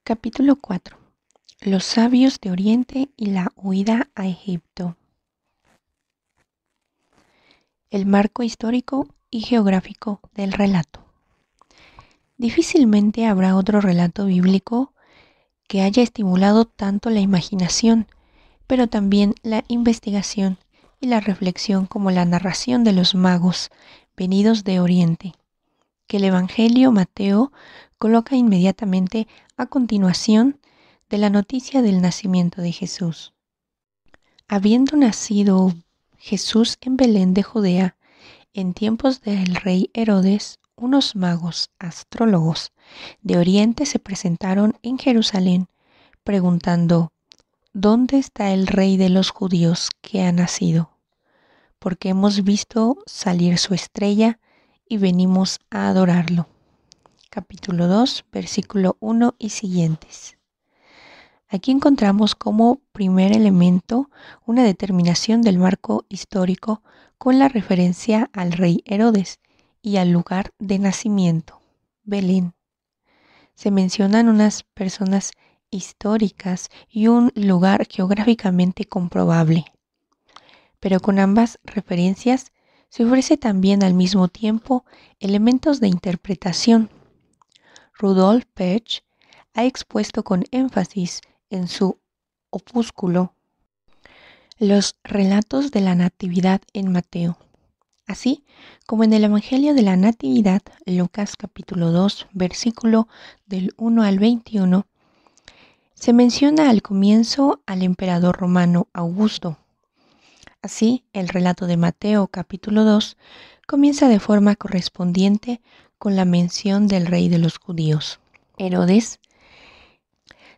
Capítulo 4. Los sabios de Oriente y la huida a Egipto. El marco histórico y geográfico del relato. Difícilmente habrá otro relato bíblico que haya estimulado tanto la imaginación, pero también la investigación y la reflexión como la narración de los magos venidos de Oriente, que el Evangelio Mateo coloca inmediatamente a continuación de la noticia del nacimiento de Jesús. Habiendo nacido Jesús en Belén de Judea, en tiempos del rey Herodes, unos magos astrólogos de Oriente se presentaron en Jerusalén, preguntando: ¿Dónde está el rey de los judíos que ha nacido? Porque hemos visto salir su estrella y venimos a adorarlo. Capítulo 2, versículo 1 y siguientes. Aquí encontramos como primer elemento una determinación del marco histórico con la referencia al rey Herodes y al lugar de nacimiento, Belén. Se mencionan unas personas históricas y un lugar geográficamente comprobable. Pero con ambas referencias se ofrece también al mismo tiempo elementos de interpretación. Rudolf Pesch ha expuesto con énfasis en su opúsculo los relatos de la Natividad en Mateo, así como en el Evangelio de la Natividad, Lucas capítulo 2, versículo del 1 al 21, se menciona al comienzo al emperador romano Augusto. Así, el relato de Mateo capítulo 2 comienza de forma correspondiente con la mención del rey de los judíos, Herodes.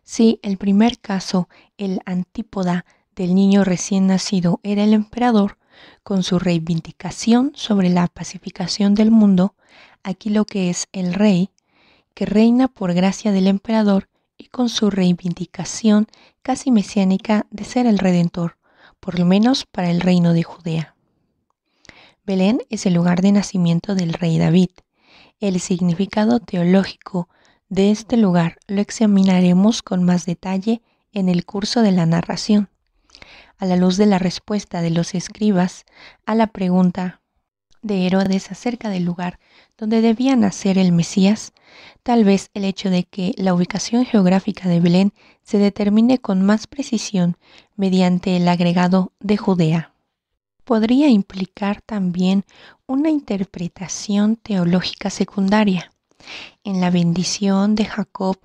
Si el primer caso, el antípoda del niño recién nacido, era el emperador, con su reivindicación sobre la pacificación del mundo, aquí lo que es el rey, que reina por gracia del emperador y con su reivindicación casi mesiánica de ser el redentor, por lo menos para el reino de Judea. Belén es el lugar de nacimiento del rey David. El significado teológico de este lugar lo examinaremos con más detalle en el curso de la narración, a la luz de la respuesta de los escribas a la pregunta de Herodes acerca del lugar donde debía nacer el Mesías. Tal vez el hecho de que la ubicación geográfica de Belén se determine con más precisión mediante el agregado de Judea podría implicar también una interpretación teológica secundaria. En la bendición de Jacob,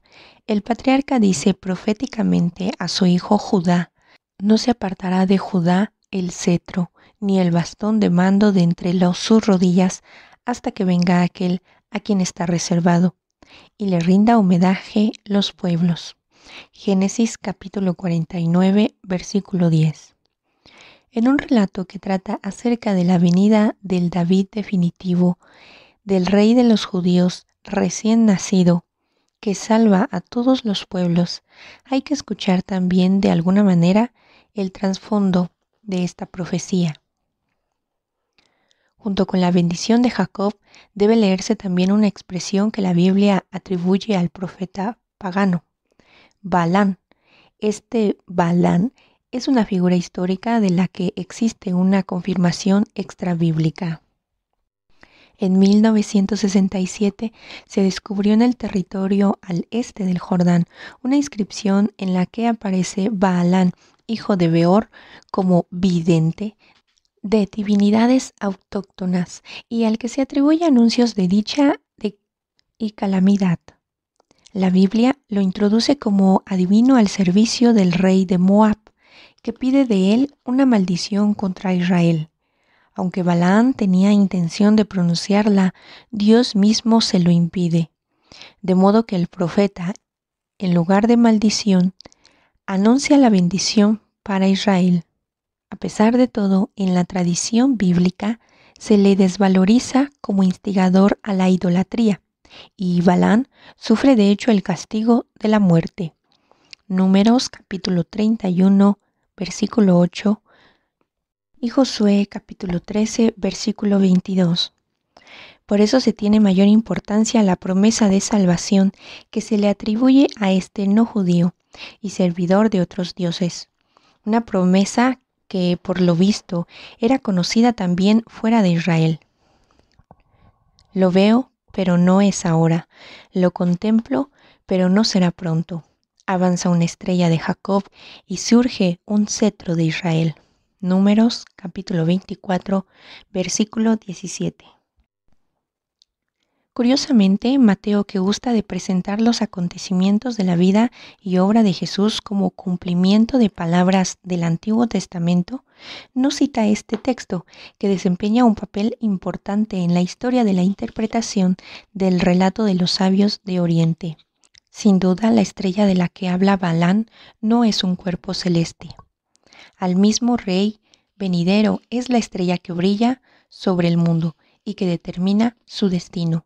el patriarca dice proféticamente a su hijo Judá: no se apartará de Judá el cetro, ni el bastón de mando de entre sus rodillas, hasta que venga aquel a quien está reservado, y le rinda homenaje los pueblos. Génesis capítulo 49, versículo 10. En un relato que trata acerca de la venida del David definitivo, del rey de los judíos recién nacido, que salva a todos los pueblos, hay que escuchar también de alguna manera el trasfondo de esta profecía. Junto con la bendición de Jacob debe leerse también una expresión que la Biblia atribuye al profeta pagano, Balán. Este Balán es una figura histórica de la que existe una confirmación extrabíblica. En 1967 se descubrió en el territorio al este del Jordán una inscripción en la que aparece Baalán, hijo de Beor, como vidente de divinidades autóctonas y al que se atribuye anuncios de dicha y calamidad. La Biblia lo introduce como adivino al servicio del rey de Moab, que pide de él una maldición contra Israel. Aunque Balaam tenía intención de pronunciarla, Dios mismo se lo impide, de modo que el profeta, en lugar de maldición, anuncia la bendición para Israel. A pesar de todo, en la tradición bíblica se le desvaloriza como instigador a la idolatría, y Balaam sufre de hecho el castigo de la muerte. Números capítulo 31, versículo 8, y Josué capítulo 13, versículo 22. Por eso se tiene mayor importancia a la promesa de salvación que se le atribuye a este no judío y servidor de otros dioses. Una promesa que, por lo visto, era conocida también fuera de Israel. Lo veo, pero no es ahora. Lo contemplo, pero no será pronto. Avanza una estrella de Jacob y surge un cetro de Israel. Números, capítulo 24, versículo 17. Curiosamente, Mateo, que gusta de presentar los acontecimientos de la vida y obra de Jesús como cumplimiento de palabras del Antiguo Testamento, no cita este texto, que desempeña un papel importante en la historia de la interpretación del relato de los sabios de Oriente. Sin duda, la estrella de la que habla Balaán no es un cuerpo celeste. Al mismo Rey venidero es la estrella que brilla sobre el mundo y que determina su destino.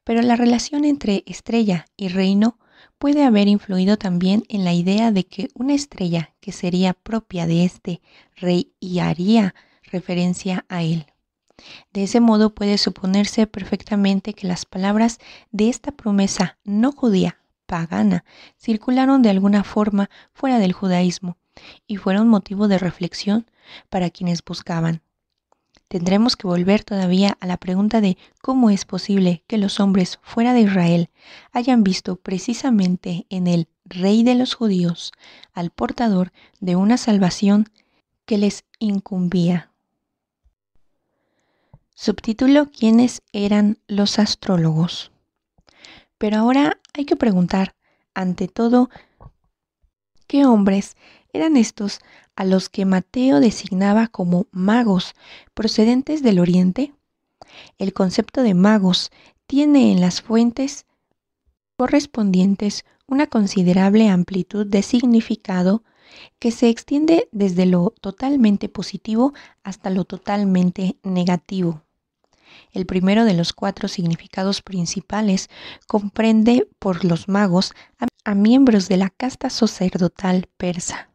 Pero la relación entre estrella y reino puede haber influido también en la idea de que una estrella que sería propia de este rey y haría referencia a él. De ese modo puede suponerse perfectamente que las palabras de esta promesa no judía, pagana, circularon de alguna forma fuera del judaísmo y fueron motivo de reflexión para quienes buscaban. Tendremos que volver todavía a la pregunta de cómo es posible que los hombres fuera de Israel hayan visto precisamente en el Rey de los judíos al portador de una salvación que les incumbía. Subtítulo: ¿Quiénes eran los astrólogos? Pero ahora hay que preguntar, ante todo, ¿qué hombres eran estos a los que Mateo designaba como magos procedentes del Oriente? El concepto de magos tiene en las fuentes correspondientes una considerable amplitud de significado que se extiende desde lo totalmente positivo hasta lo totalmente negativo. El primero de los 4 significados principales comprende por los magos a miembros de la casta sacerdotal persa.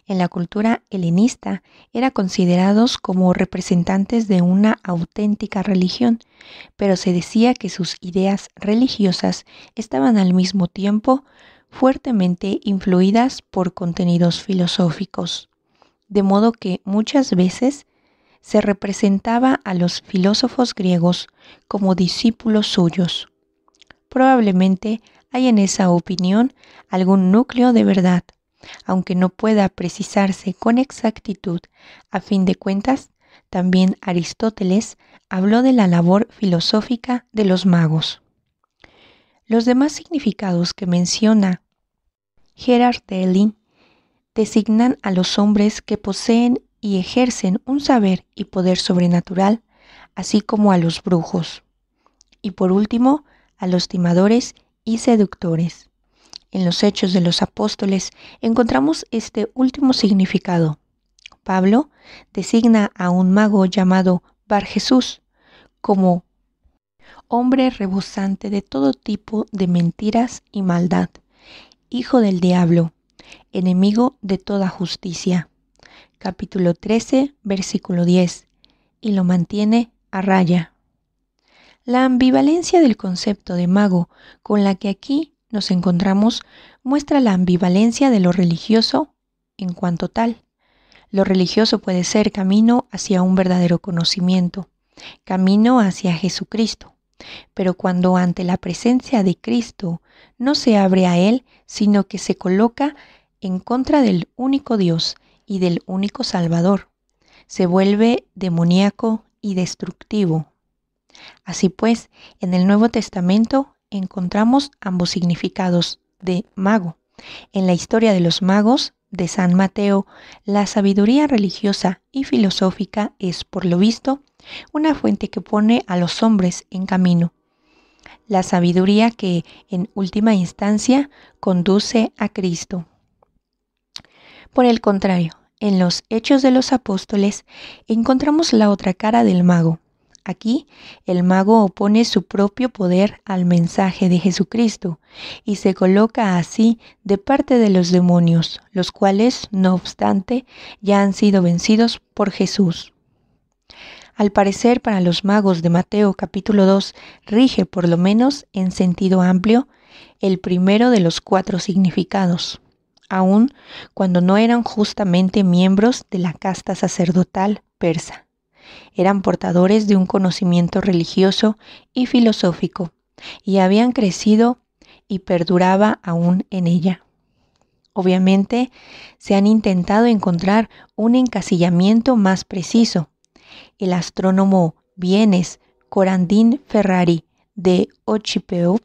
En la cultura helenista eran considerados como representantes de una auténtica religión, pero se decía que sus ideas religiosas estaban al mismo tiempo fuertemente influidas por contenidos filosóficos, de modo que muchas veces se representaba a los filósofos griegos como discípulos suyos. Probablemente hay en esa opinión algún núcleo de verdad, aunque no pueda precisarse con exactitud. A fin de cuentas, también Aristóteles habló de la labor filosófica de los magos. Los demás significados que menciona Gerard Dehling designan a los hombres que poseen y ejercen un saber y poder sobrenatural, así como a los brujos. Y por último, a los timadores y seductores. En los Hechos de los Apóstoles encontramos este último significado. Pablo designa a un mago llamado Bar Jesús como hombre rebosante de todo tipo de mentiras y maldad, hijo del diablo, enemigo de toda justicia. Capítulo 13, versículo 10, y lo mantiene a raya. La ambivalencia del concepto de mago con la que aquí nos encontramos muestra la ambivalencia de lo religioso en cuanto tal. Lo religioso puede ser camino hacia un verdadero conocimiento, camino hacia Jesucristo, pero cuando ante la presencia de Cristo no se abre a Él, sino que se coloca en contra del único Dios y del único Salvador, se vuelve demoníaco y destructivo. Así pues, en el Nuevo Testamento encontramos ambos significados de mago. En la historia de los magos de San Mateo, la sabiduría religiosa y filosófica es, por lo visto, una fuente que pone a los hombres en camino. La sabiduría que, en última instancia, conduce a Cristo. Por el contrario, en los Hechos de los Apóstoles encontramos la otra cara del mago. Aquí, el mago opone su propio poder al mensaje de Jesucristo y se coloca así de parte de los demonios, los cuales, no obstante, ya han sido vencidos por Jesús. Al parecer, para los magos de Mateo capítulo 2 rige, por lo menos en sentido amplio, el primero de los 4 significados, aun cuando no eran justamente miembros de la casta sacerdotal persa. Eran portadores de un conocimiento religioso y filosófico, y habían crecido y perduraba aún en ella. Obviamente, se han intentado encontrar un encasillamiento más preciso. El astrónomo vienes Corandin Ferrari de Ochipeup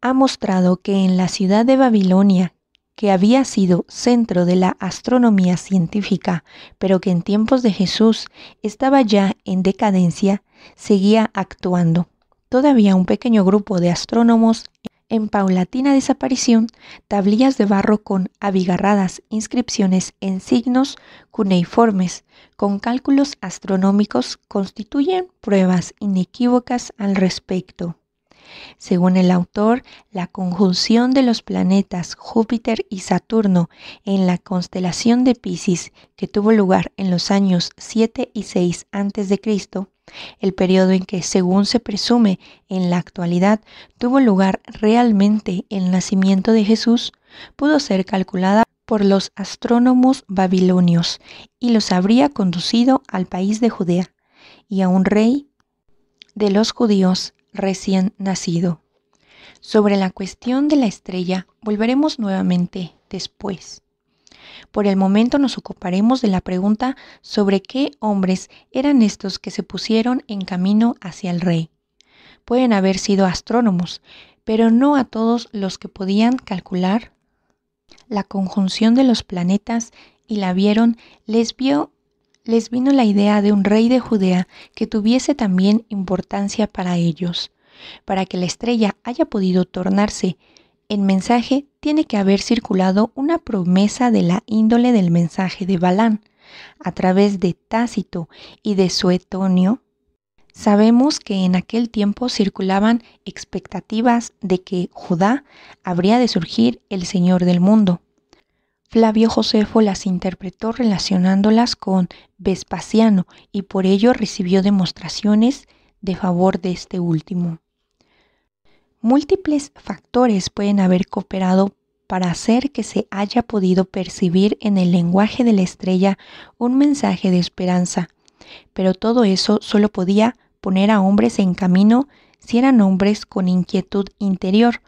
ha mostrado que en la ciudad de Babilonia, que había sido centro de la astronomía científica, pero que en tiempos de Jesús estaba ya en decadencia, seguía actuando. Todavía un pequeño grupo de astrónomos en paulatina desaparición, tablillas de barro con abigarradas inscripciones en signos cuneiformes con cálculos astronómicos constituyen pruebas inequívocas al respecto. Según el autor, la conjunción de los planetas Júpiter y Saturno en la constelación de Piscis, que tuvo lugar en los años 7 y 6 a.C., el periodo en que, según se presume en la actualidad, tuvo lugar realmente el nacimiento de Jesús, pudo ser calculada por los astrónomos babilonios y los habría conducido al país de Judea y a un rey de los judíos recién nacido. Sobre la cuestión de la estrella volveremos nuevamente después. Por el momento nos ocuparemos de la pregunta sobre qué hombres eran estos que se pusieron en camino hacia el rey. Pueden haber sido astrónomos, pero no a todos los que podían calcular la conjunción de los planetas y la vieron, les vino la idea de un rey de Judea que tuviese también importancia para ellos. Para que la estrella haya podido tornarse en mensaje, tiene que haber circulado una promesa de la índole del mensaje de Balán. A través de Tácito y de Suetonio, sabemos que en aquel tiempo circulaban expectativas de que Judá habría de surgir el Señor del mundo. Flavio Josefo las interpretó relacionándolas con Vespasiano y por ello recibió demostraciones de favor de este último. Múltiples factores pueden haber cooperado para hacer que se haya podido percibir en el lenguaje de la estrella un mensaje de esperanza, pero todo eso solo podía poner a hombres en camino si eran hombres con inquietud interior,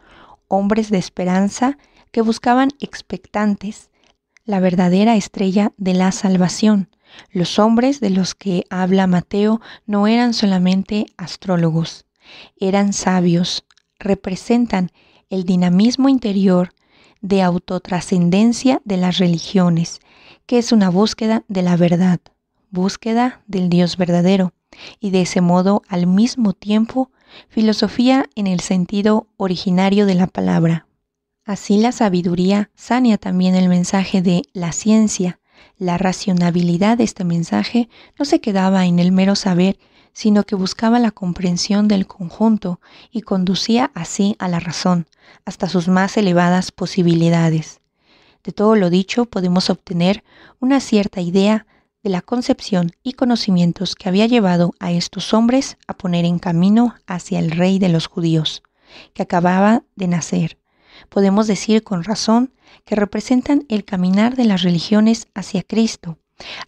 hombres de esperanza que buscaban expectantes la verdadera estrella de la salvación. Los hombres de los que habla Mateo no eran solamente astrólogos, eran sabios, representan el dinamismo interior de autotrascendencia de las religiones, que es una búsqueda de la verdad, búsqueda del Dios verdadero, y de ese modo al mismo tiempo filosofía en el sentido originario de la palabra. Así la sabiduría saneó también el mensaje de la ciencia. La racionalidad de este mensaje no se quedaba en el mero saber, sino que buscaba la comprensión del conjunto y conducía así a la razón, hasta sus más elevadas posibilidades. De todo lo dicho podemos obtener una cierta idea de la concepción y conocimientos que había llevado a estos hombres a poner en camino hacia el rey de los judíos, que acababa de nacer. Podemos decir con razón que representan el caminar de las religiones hacia Cristo,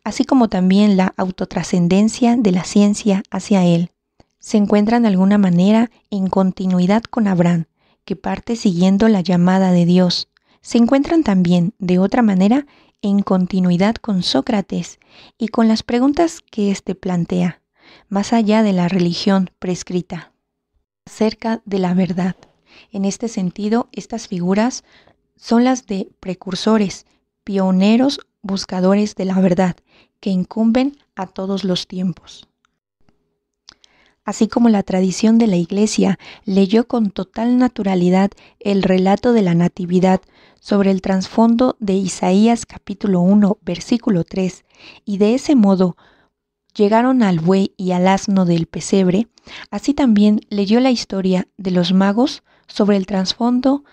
así como también la autotrascendencia de la ciencia hacia Él. Se encuentran de alguna manera en continuidad con Abraham, que parte siguiendo la llamada de Dios. Se encuentran también, de otra manera, en continuidad con Sócrates y con las preguntas que éste plantea, más allá de la religión prescrita, acerca de la verdad. En este sentido, estas figuras son las de precursores, pioneros, buscadores de la verdad, que incumben a todos los tiempos. Así como la tradición de la Iglesia leyó con total naturalidad el relato de la Natividad sobre el trasfondo de Isaías capítulo 1, versículo 3, y de ese modo llegaron al buey y al asno del pesebre, así también leyó la historia de los magos sobre el trasfondo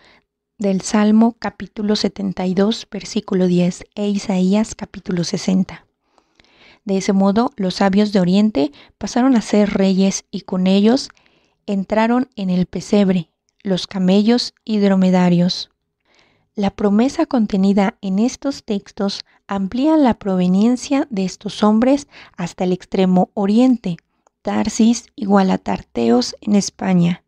del Salmo capítulo 72, versículo 10 e Isaías capítulo 60. De ese modo, los sabios de Oriente pasaron a ser reyes y con ellos entraron en el pesebre los camellos y dromedarios. La promesa contenida en estos textos amplía la proveniencia de estos hombres hasta el extremo oriente, Tarsis igual a Tarteos en España.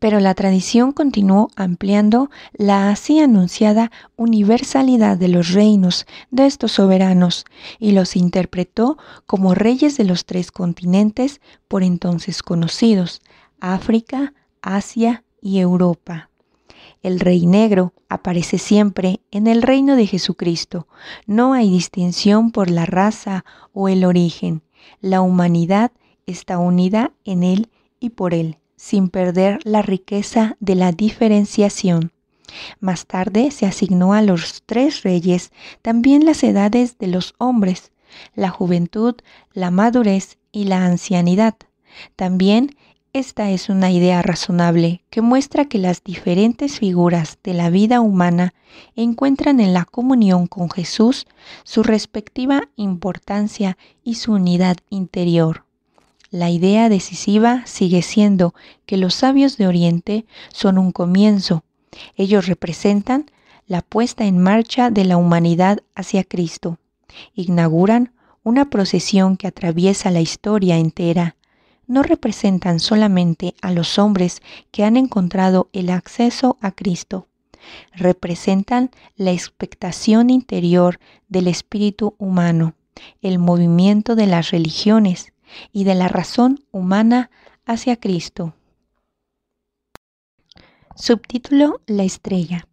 Pero la tradición continuó ampliando la así anunciada universalidad de los reinos de estos soberanos y los interpretó como reyes de los 3 continentes por entonces conocidos, África, Asia y Europa. El Rey Negro aparece siempre en el reino de Jesucristo. No hay distinción por la raza o el origen. La humanidad está unida en él y por él, sin perder la riqueza de la diferenciación. Más tarde se asignó a los 3 reyes también las edades de los hombres, la juventud, la madurez y la ancianidad. También esta es una idea razonable que muestra que las diferentes figuras de la vida humana encuentran en la comunión con Jesús su respectiva importancia y su unidad interior. La idea decisiva sigue siendo que los sabios de Oriente son un comienzo. Ellos representan la puesta en marcha de la humanidad hacia Cristo. Inauguran una procesión que atraviesa la historia entera. No representan solamente a los hombres que han encontrado el acceso a Cristo. Representan la expectación interior del espíritu humano, el movimiento de las religiones y de la razón humana hacia Cristo. Subtítulo: La estrella.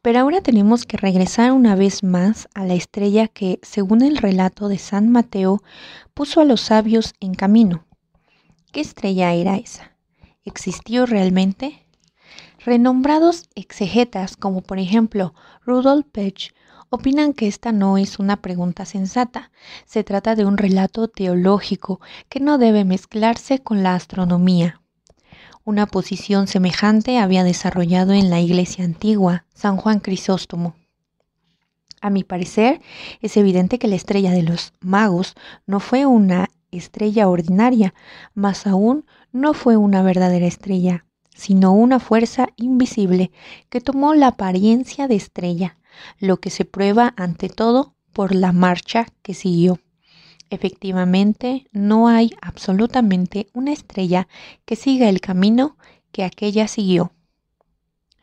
Pero ahora tenemos que regresar una vez más a la estrella que, según el relato de San Mateo, puso a los sabios en camino. ¿Qué estrella era esa? ¿Existió realmente? Renombrados exegetas, como por ejemplo Rudolf Pesch, opinan que esta no es una pregunta sensata. Se trata de un relato teológico que no debe mezclarse con la astronomía. Una posición semejante había desarrollado en la Iglesia antigua San Juan Crisóstomo. A mi parecer, es evidente que la estrella de los magos no fue una estrella ordinaria, más aún no fue una verdadera estrella, sino una fuerza invisible que tomó la apariencia de estrella, lo que se prueba ante todo por la marcha que siguió. Efectivamente, no hay absolutamente una estrella que siga el camino que aquella siguió.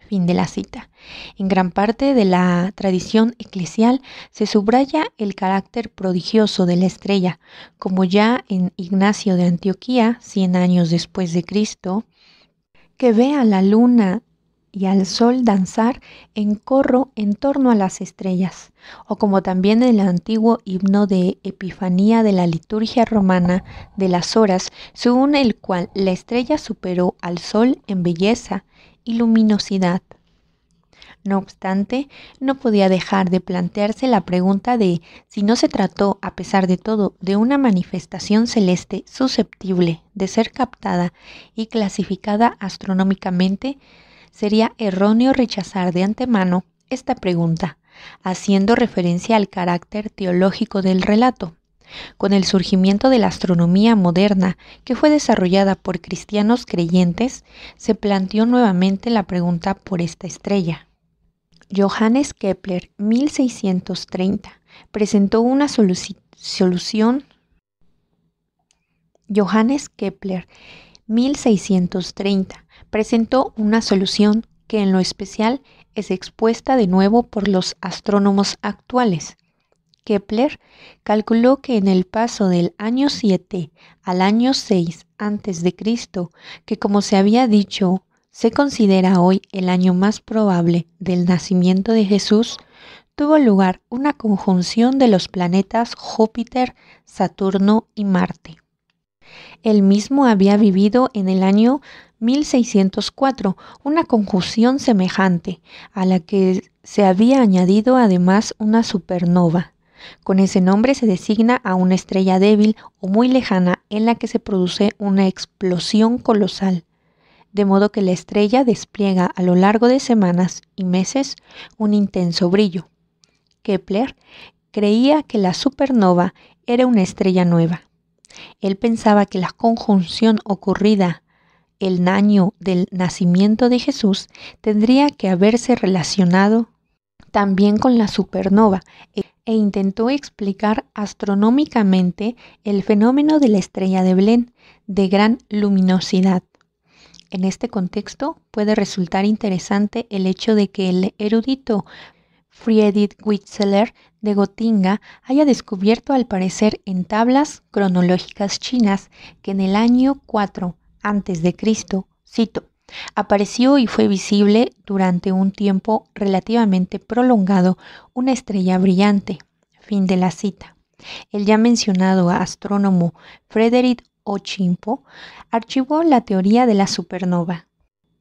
Fin de la cita. En gran parte de la tradición eclesial se subraya el carácter prodigioso de la estrella, como ya en Ignacio de Antioquía, 100 años después de Cristo, que ve a la luna y al sol danzar en corro en torno a las estrellas, o como también en el antiguo himno de Epifanía de la liturgia romana de las horas, según el cual la estrella superó al sol en belleza y luminosidad. No obstante, no podía dejar de plantearse la pregunta de si no se trató, a pesar de todo, de una manifestación celeste susceptible de ser captada y clasificada astronómicamente. Sería erróneo rechazar de antemano esta pregunta, haciendo referencia al carácter teológico del relato. Con el surgimiento de la astronomía moderna, que fue desarrollada por cristianos creyentes, se planteó nuevamente la pregunta por esta estrella. Johannes Kepler, 1630, presentó una solución. Johannes Kepler, 1630, presentó una solución que en lo especial es expuesta de nuevo por los astrónomos actuales. Kepler calculó que en el paso del año 7 al año 6 a.C., que como se había dicho, se considera hoy el año más probable del nacimiento de Jesús, tuvo lugar una conjunción de los planetas Júpiter, Saturno y Marte. Él mismo había vivido en el año 1604 una conjunción semejante, a la que se había añadido además una supernova. Con ese nombre se designa a una estrella débil o muy lejana en la que se produce una explosión colosal, de modo que la estrella despliega a lo largo de semanas y meses un intenso brillo. Kepler creía que la supernova era una estrella nueva. Él pensaba que la conjunción ocurrida el año del nacimiento de Jesús tendría que haberse relacionado también con la supernova e intentó explicar astronómicamente el fenómeno de la estrella de Belén de gran luminosidad. En este contexto puede resultar interesante el hecho de que el erudito Friedrich Witzeler de Gotinga haya descubierto al parecer en tablas cronológicas chinas que en el año 4 a.C., cito, apareció y fue visible durante un tiempo relativamente prolongado una estrella brillante. Fin de la cita. El ya mencionado astrónomo Frederick Ocampo archivó la teoría de la supernova.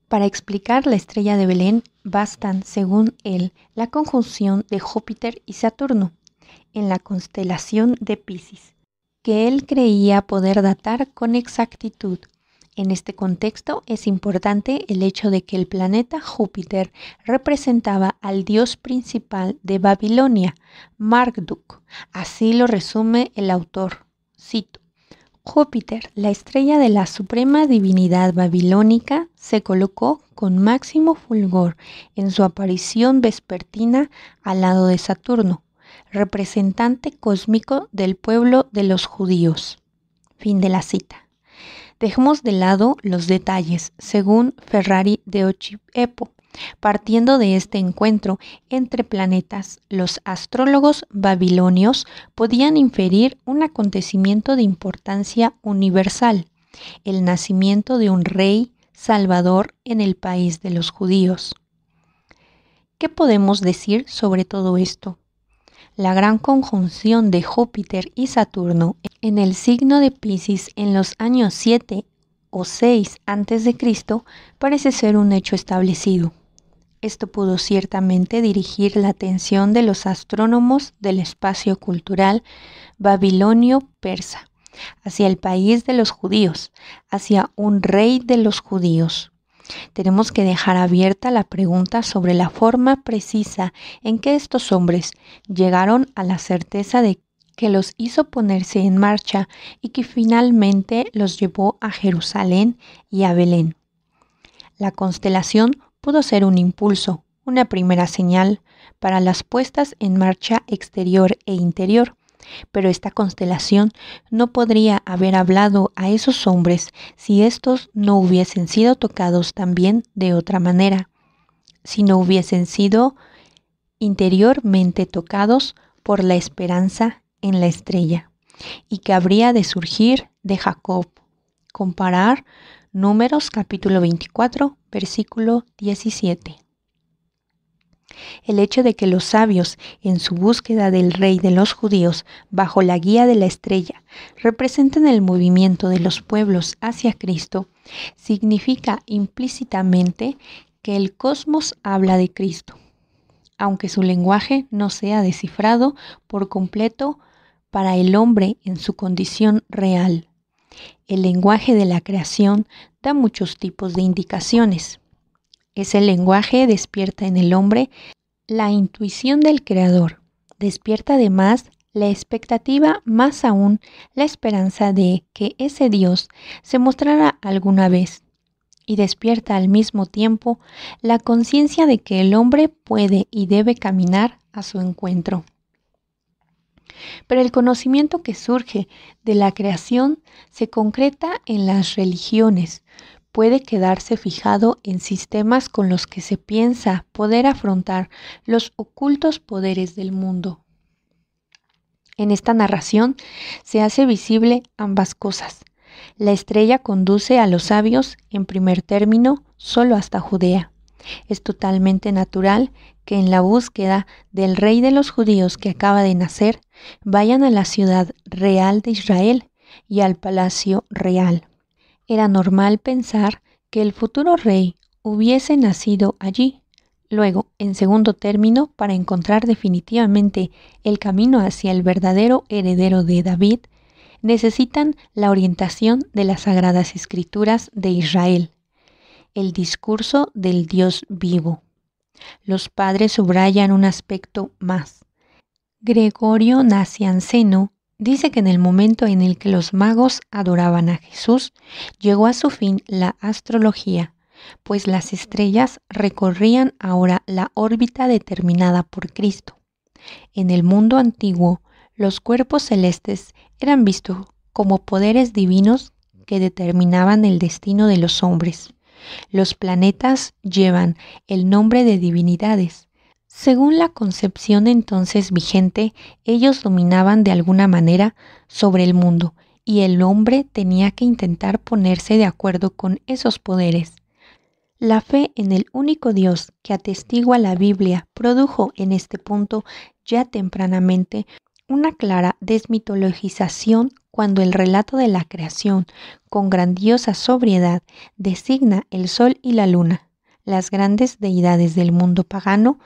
Para explicar la estrella de Belén bastan, según él, la conjunción de Júpiter y Saturno en la constelación de Piscis, que él creía poder datar con exactitud. En este contexto es importante el hecho de que el planeta Júpiter representaba al dios principal de Babilonia, Marduk. Así lo resume el autor. Cito: Júpiter, la estrella de la suprema divinidad babilónica, se colocó con máximo fulgor en su aparición vespertina al lado de Saturno, representante cósmico del pueblo de los judíos. Fin de la cita. Dejemos de lado los detalles, según Ferrari de Ocampo. Partiendo de este encuentro entre planetas, los astrólogos babilonios podían inferir un acontecimiento de importancia universal, el nacimiento de un rey salvador en el país de los judíos. ¿Qué podemos decir sobre todo esto? La gran conjunción de Júpiter y Saturno en el signo de Piscis en los años 7 o 6 a.C. parece ser un hecho establecido. Esto pudo ciertamente dirigir la atención de los astrónomos del espacio cultural babilonio-persa hacia el país de los judíos, hacia un rey de los judíos. Tenemos que dejar abierta la pregunta sobre la forma precisa en que estos hombres llegaron a la certeza de que los hizo ponerse en marcha y que finalmente los llevó a Jerusalén y a Belén. La constelación pudo ser un impulso, una primera señal para las puestas en marcha exterior e interior, pero esta constelación no podría haber hablado a esos hombres si estos no hubiesen sido tocados también de otra manera, si no hubiesen sido interiormente tocados por la esperanza en la estrella, y que habría de surgir de Jacob. Comparar Números capítulo 24, versículo 17. El hecho de que los sabios, en su búsqueda del rey de los judíos, bajo la guía de la estrella, representen el movimiento de los pueblos hacia Cristo, significa implícitamente que el cosmos habla de Cristo, aunque su lenguaje no sea descifrado por completo para el hombre en su condición real. El lenguaje de la creación da muchos tipos de indicaciones. Ese lenguaje despierta en el hombre la intuición del Creador, despierta además la expectativa, más aún la esperanza de que ese Dios se mostrará alguna vez, y despierta al mismo tiempo la conciencia de que el hombre puede y debe caminar a su encuentro. Pero el conocimiento que surge de la creación se concreta en las religiones, puede quedarse fijado en sistemas con los que se piensa poder afrontar los ocultos poderes del mundo. En esta narración se hace visible ambas cosas. La estrella conduce a los sabios, en primer término, solo hasta Judea. Es totalmente natural que en la búsqueda del rey de los judíos que acaba de nacer, vayan a la ciudad real de Israel y al palacio real. Era normal pensar que el futuro rey hubiese nacido allí. Luego, en segundo término, para encontrar definitivamente el camino hacia el verdadero heredero de David, necesitan la orientación de las Sagradas Escrituras de Israel, el discurso del Dios vivo. Los padres subrayan un aspecto más. Gregorio Nacianceno dice que en el momento en el que los magos adoraban a Jesús, llegó a su fin la astrología, pues las estrellas recorrían ahora la órbita determinada por Cristo. En el mundo antiguo, los cuerpos celestes eran vistos como poderes divinos que determinaban el destino de los hombres. Los planetas llevan el nombre de divinidades. Según la concepción entonces vigente, ellos dominaban de alguna manera sobre el mundo y el hombre tenía que intentar ponerse de acuerdo con esos poderes. La fe en el único Dios que atestigua la Biblia produjo en este punto ya tempranamente una clara desmitologización cuando el relato de la creación, con grandiosa sobriedad, designa el sol y la luna, las grandes deidades del mundo pagano,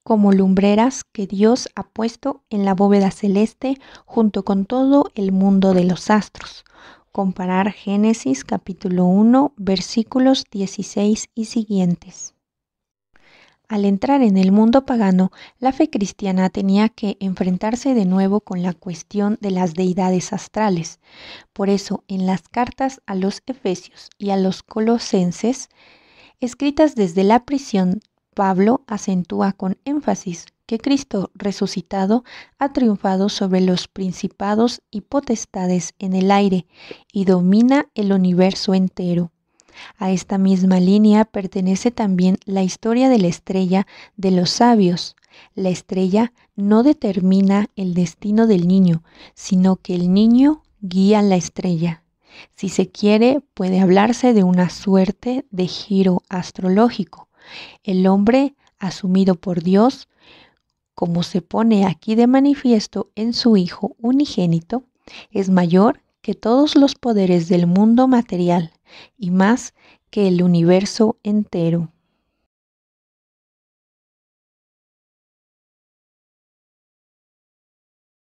como lumbreras que Dios ha puesto en la bóveda celeste junto con todo el mundo de los astros. Comparar Génesis capítulo 1 versículos 16 y siguientes. Al entrar en el mundo pagano, la fe cristiana tenía que enfrentarse de nuevo con la cuestión de las deidades astrales. Por eso, en las cartas a los Efesios y a los Colosenses, escritas desde la prisión, Pablo acentúa con énfasis que Cristo resucitado ha triunfado sobre los principados y potestades en el aire y domina el universo entero. A esta misma línea pertenece también la historia de la estrella de los sabios. La estrella no determina el destino del niño, sino que el niño guía la estrella. Si se quiere, puede hablarse de una suerte de giro astrológico. El hombre, asumido por Dios, como se pone aquí de manifiesto en su Hijo unigénito, es mayor que todos los poderes del mundo material y más que el universo entero.